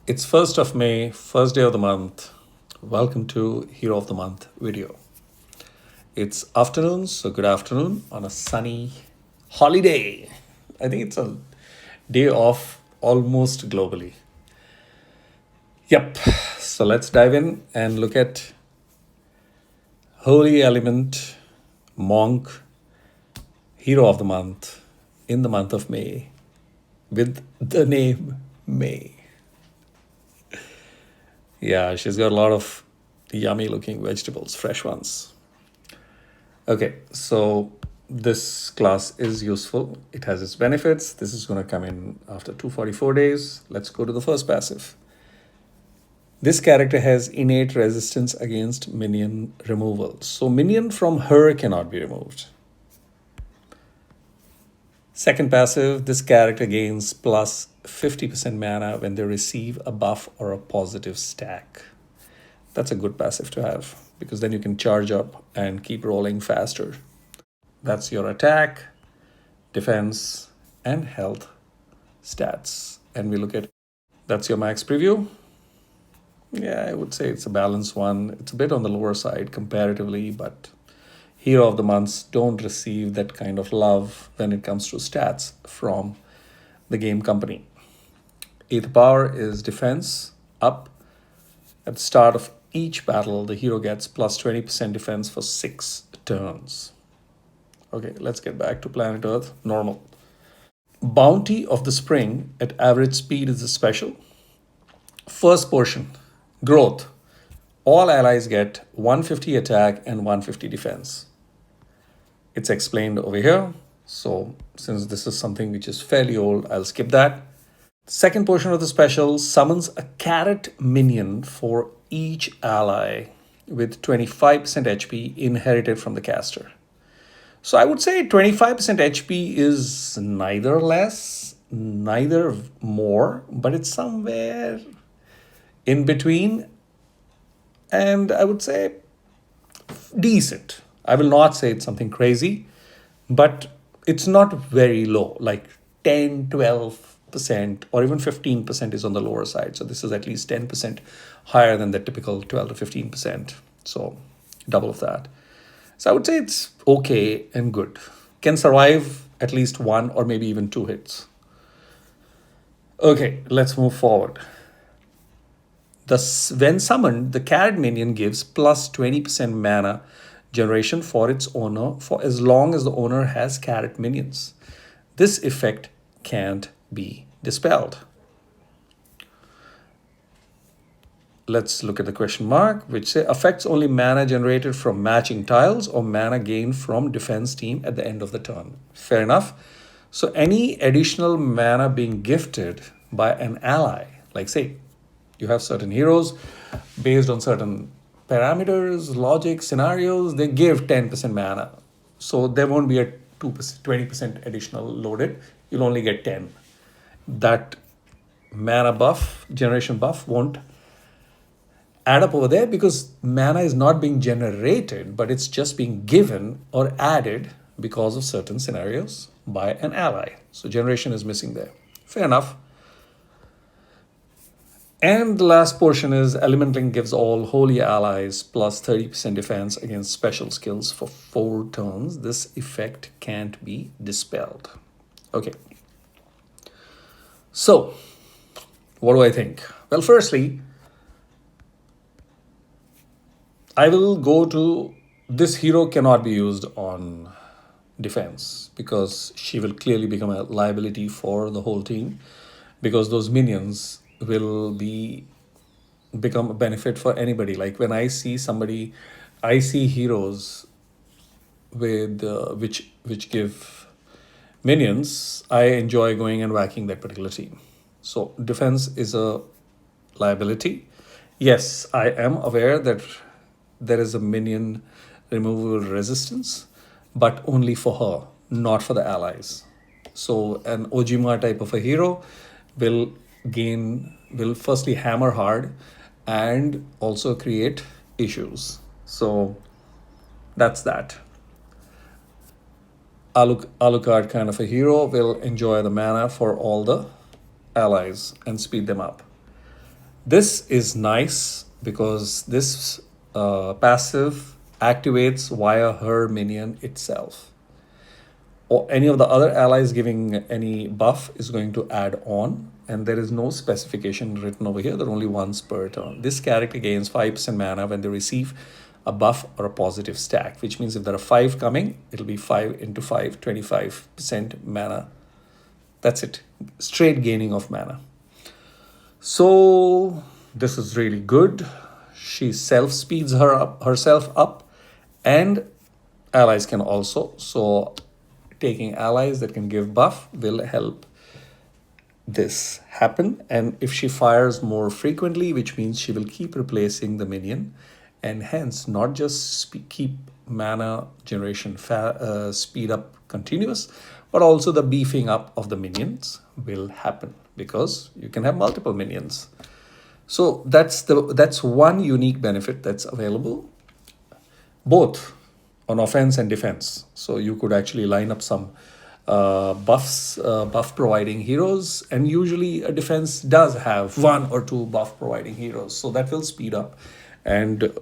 It's 1st of May, first day of the month. Welcome to Hero of the Month video. It's afternoon, so good afternoon on a sunny holiday. I think it's a day off almost globally. Yep, so let's dive in and look at Holy Element Monk Hero of the Month in the month of May with the name May. Yeah, she's got a lot of yummy looking vegetables, fresh ones. Okay, so this class is useful. It has its benefits. This is going to come in after 244 days. Let's go to the first passive. This character has innate resistance against minion removal. So minion from her cannot be removed. Second passive, this character gains plus 50% mana when they receive a buff or a positive stack. That's a good passive to have because then you can charge up and keep rolling faster. That's your attack, defense, and health stats. And we look at, that's your max preview. Yeah, I would say it's a balanced one. It's a bit on the lower side comparatively, but Hero of the Months don't receive that kind of love when it comes to stats from the game company. 8th power is defense up. At the start of each battle, the hero gets plus 20% defense for 6 turns. Okay, let's get back to planet Earth, normal. Bounty of the Spring at average speed is the special. First portion, growth. All allies get 150 attack and 150 defense. It's explained over here. So since this is something which is fairly old, I'll skip that. Second portion of the special summons a carrot minion for each ally with 25% HP inherited from the caster. So I would say 25% HP is neither less, neither more, but it's somewhere in between. And I would say decent. I will not say it's something crazy, but it's not very low, like 10, 12%, or even 15% is on the lower side. So this is at least 10% higher than the typical 12 to 15%. So double of that. So I would say it's okay and good. Can survive at least 1 or maybe even 2 hits. Okay, let's move forward. When summoned, the carrot minion gives plus 20% mana generation for its owner for as long as the owner has carrot minions. This effect can't be dispelled. Let's look at the question mark, which say affects only mana generated from matching tiles or mana gained from defense team at the end of the turn. Fair enough. So any additional mana being gifted by an ally, like say you have certain heroes based on certain parameters, logic, scenarios, they give 10% mana. So there won't be a 2%, 20% additional loaded. You'll only get 10. That mana buff, generation buff won't add up over there because mana is not being generated, but it's just being given or added because of certain scenarios by an ally. So generation is missing there. Fair enough. And the last portion is Element Link gives all holy allies plus 30% defense against special skills for 4 turns. This effect can't be dispelled. Okay. So, what do I think? Well, firstly, I will go to this hero cannot be used on defense because she will clearly become a liability for the whole team because those minions will become a benefit for anybody. Like when I see somebody, I see heroes with which give minions, I enjoy going and whacking that particular team. So defense is a liability. Yes, I am aware that there is a minion removal resistance, but only for her, not for the allies. So an Ojima type of a hero will firstly hammer hard and also create issues. So that's that. Alucard kind of a hero will enjoy the mana for all the allies and speed them up. This is nice because this passive activates via her minion itself. Or any of the other allies giving any buff is going to add on, and there is no specification written over here. There are only once per turn. This character gains 5% mana when they receive a buff or a positive stack, which means if there are 5 coming, it'll be 5 into 5, 25% mana. That's it. Straight gaining of mana. So this is really good. She self speeds herself up, and allies can also. So taking allies that can give buff will help this happen. And if she fires more frequently, which means she will keep replacing the minion, and hence not just keep mana generation speed up continuous, but also the beefing up of the minions will happen because you can have multiple minions. So that's one unique benefit that's available, both on offense and defense. So you could actually line up some buff providing heroes, and usually a defense does have 1 or 2 buff providing heroes, so that will speed up, and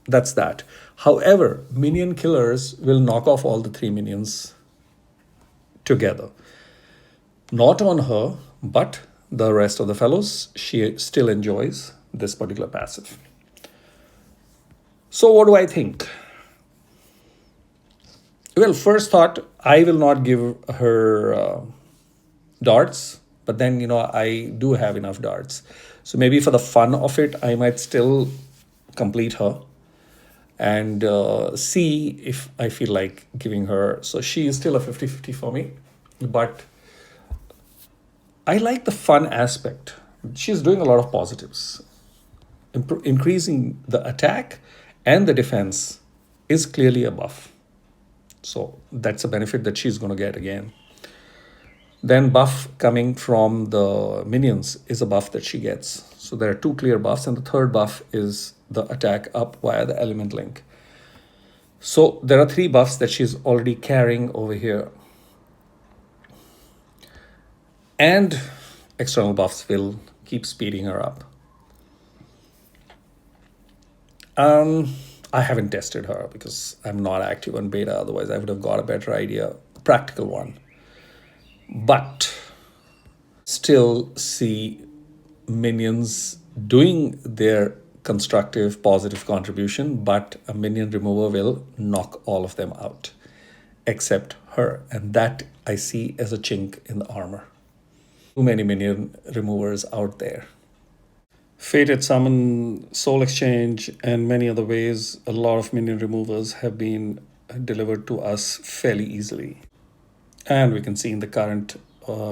that's that. However, minion killers will knock off all the 3 minions together, not on her, but the rest of the fellows. She still enjoys this particular passive. So what do I think? Well, first thought, I will not give her darts, but then, I do have enough darts. So maybe for the fun of it, I might still complete her and see if I feel like giving her. So she is still a 50-50 for me, but I like the fun aspect. She's doing a lot of positives. Increasing the attack and the defense is clearly a buff. So that's a benefit that she's going to get again. Then buff coming from the minions is a buff that she gets. So there are 2 clear buffs, and the third buff is the attack up via the element link. So there are 3 buffs that she's already carrying over here. And external buffs will keep speeding her up. I haven't tested her because I'm not active on beta. Otherwise, I would have got a better idea, practical one. But still see minions doing their constructive, positive contribution, but a minion remover will knock all of them out, except her. And that I see as a chink in the armor. Too many minion removers out there. Fated Summon, Soul Exchange, and many other ways, a lot of minion removers have been delivered to us fairly easily. And we can see in the current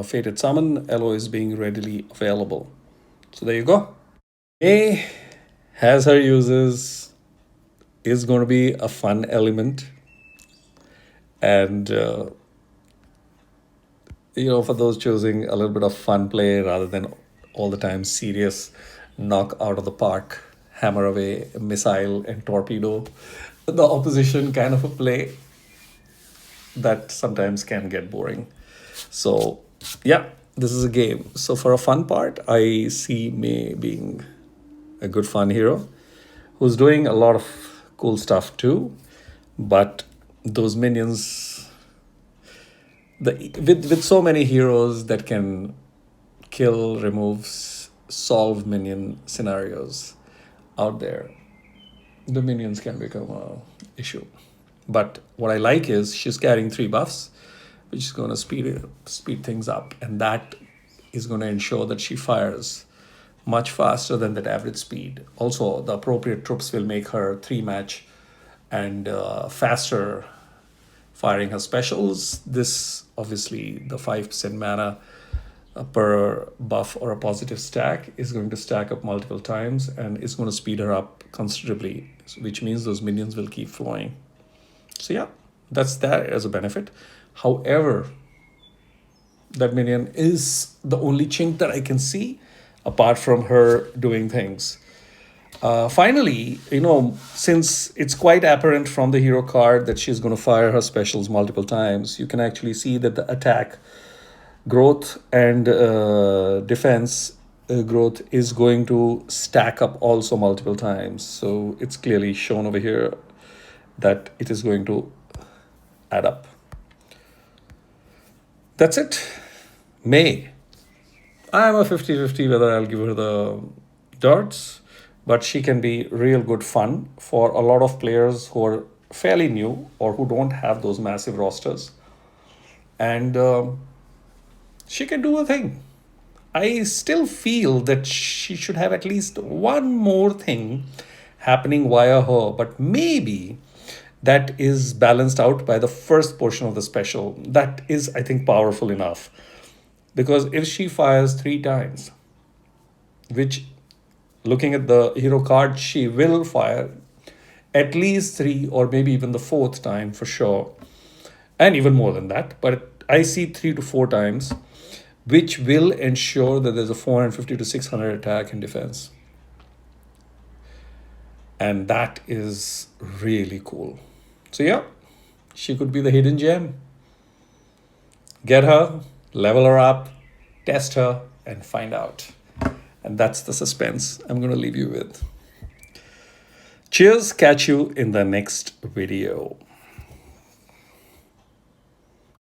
Fated Summon, Elo is being readily available. So there you go. A has her uses, is going to be a fun element. And, for those choosing a little bit of fun play rather than all the time serious, knock out of the park, hammer away, missile and torpedo the opposition kind of a play, that sometimes can get boring. So yeah, this is a game. So for a fun part, I see May being a good fun hero who's doing a lot of cool stuff too, but those minions, with so many heroes that can kill, remove, solve minion scenarios out there, the minions can become a issue. But what I like is she's carrying 3 buffs, which is going to speed things up, and that is going to ensure that she fires much faster than that average speed. Also, the appropriate troops will make her 3-match and faster firing her specials. This, obviously, the 5% mana per buff or a positive stack is going to stack up multiple times, and it's going to speed her up considerably, which means those minions will keep flowing. So yeah, that's that as a benefit. However, that minion is the only chink that I can see apart from her doing things. Finally, since it's quite apparent from the hero card that she's going to fire her specials multiple times, you can actually see that the attack, growth, and defense growth is going to stack up also multiple times. So it's clearly shown over here that it is going to add up. That's it. May. I'm a 50-50 whether I'll give her the darts, but she can be real good fun for a lot of players who are fairly new or who don't have those massive rosters. And she can do a thing. I still feel that she should have at least one more thing happening via her, but maybe that is balanced out by the first portion of the special. That is, I think, powerful enough. Because if she fires 3 times, which looking at the hero card, she will fire at least 3 or maybe even the 4th time for sure, and even more than that. But I see 3 to 4 times, which will ensure that there's a 450 to 600 attack and defense. And that is really cool. So yeah, she could be the hidden gem. Get her, level her up, test her, and find out. And that's the suspense I'm going to leave you with. Cheers, catch you in the next video.